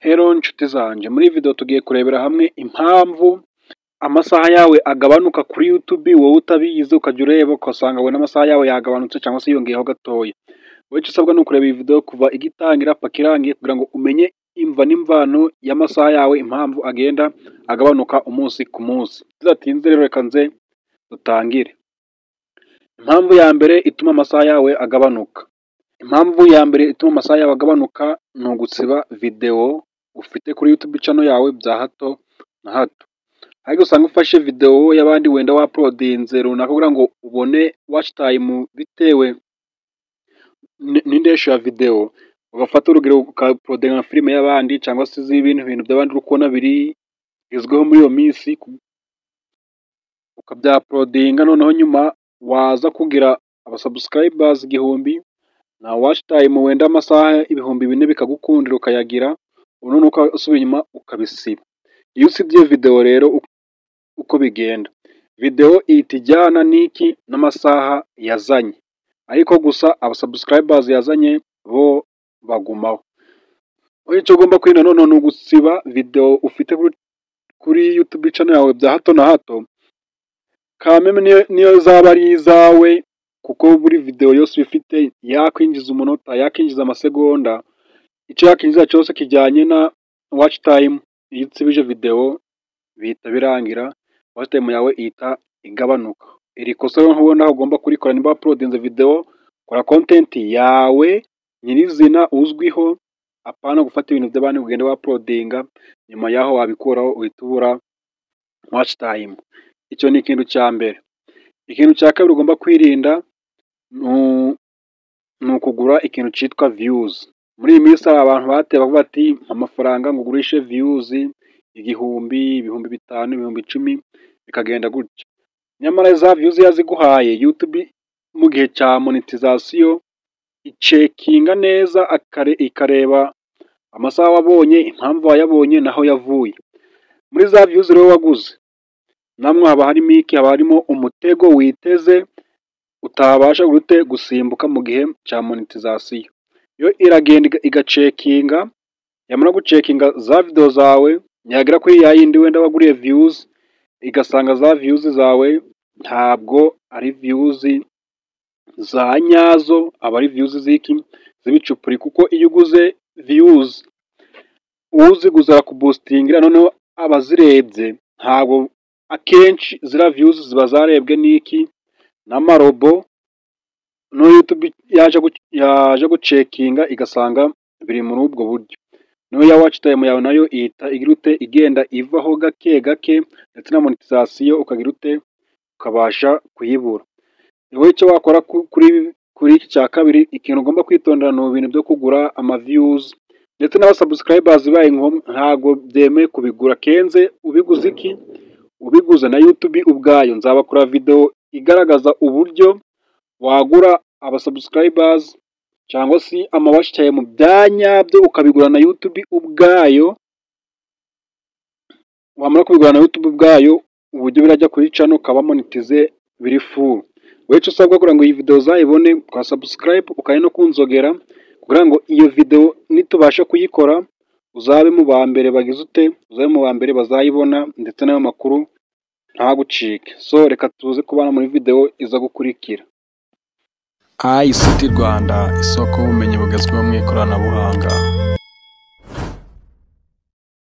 Hello nshuti zanje, muri video tugiye kurebera hamwe impamvu amasaha yawe agabanuka kuri YouTube wowe utabizi ukajya ureba ugasanga we n'amasaha yawe yagabanutse cyangwa se yongeyeho gatoya. Wowe icyo usabwa ni ukureba iyi video kuva igitangira paka irangiye kugira ngo umenye imva n'imvano y'amasaha yawe impamvu agenda agabanuka umunsi ku munsi. Tudatinze rero reka nze dutangire. Impamvu ya mbere ituma amasaha yawe agabanuka. Impamvu ya mbere ituma amasaha yawe agabanuka ni ugusiba video ufite kuri YouTube channel yawe bya hato na hato. Ariko usanga ufashe video y'abandi wenda waploadinze runaka kugira ngo ubone watch time bitewe n'indesho ya video, ugafata urugero ukaplodinga na filime y'abandi cyangwa se z'ibintu by'abandi ukona biri izweho muri iyo minsi ukabyaplodinga, noneho nyuma waza kugira abasubscribers 1000 na watch time wenda amasaha 4000 bikagukundira ukayagira, none ukasubiye inyuma ukabisiba. Iyo usibye video rero uko bigenda, video itijyana n'iki n'amasaha yazanye, ariko gusa abasubscribers yazanye bo bagumaho. Icyo ugomba kwirinda none ni ugusiba video ufite kuri YouTube channel yawe bya hato na hato, kameme niyo zaba ari izawe, kuko buri video yose bifite yakwinjiza umunota, yakwinjiza amasegonda, icyo yakwinjiza cyose kijyanye na watch time. Iyo utsibije video bihita birangira, watch time yawe ihita igabanuka. Iri kosa rero nkubona ugomba kurikora niba uploadinze video, kora content yawe nyirizina uzwiho, apana gufata ibintu by'abandi ugende waploadinga nyuma yaho wabikuraho uhita ubura watch time. Icyo ni ikintu cya mbere. Ikintu cya kabiri ugomba kwirinda ni ukugura ikintu cyitwa views. Muri iyi minsi hari abantu bateye bavuga ati amafaranga ngo ugurishe views 1000, 5000, 1010 bikagenda gutya. Nyamara za views yaziguhaye YouTube mu gihe cya monetization icekinga neza ikareba amasaha wabonye, impamvu wayabonye naho yavuye. Muri za views rero waguze namwe haba harimo iki, haba harimo umutego witeze utabasha gusimbuka mu gihe cya monetization. Yo iragenda igacekinga, yamara gucekinga za video zawe, yagera kuri ya yindi wenda waguriye views, igasanga za views zawe ntabwo ari views za nyazo, aba ari views z'ibicupuri. Kuko iyo uguze views uziguza kuboostingira, noneho abazirebye ntabwo akenshi zira views ziba zarebwe n'iki n'amarobo, no YouTube yaje gucekinga igasanga biri muri ubwo buryo. No ya watch time yawe nayo ihita igenda ivaho gake gake, ndetse na monetization ukagira ukabasha kuyibura. Wowe icyo wakora kuri iki cya kabiri, ikintu ugomba kwitondera ni ibintu byo kugura ama views ndetse n'abasubscribers baye ntago byemeye kubigura. Kenze ubiguze iki, ubiguze na YouTube ubwayo. Nzabakora video igaragaza uburyo wagura abasubscribers cyangwa se ama watch time byanyabyo ukabigura na YouTube ubwayo. Wamara kubigura na YouTube ubwayo, uburyo birajya kuri channel ukaba monetize biri full. Wewe icyo usabwa kugira ngo iyi video uzayibone, kwa subscribe ukane no kunzogera kugira ngo iyo video nitubasha kuyikora uzabe mu ba mbere uzabe mu ba mbere bazayibona, ndetse n'ayo makuru ntagucike. So reka tuze kubana muri video iza gukurikira. ICT Rwanda, isoko y'ubumenyi bugezweho mu ikoranabuhanga.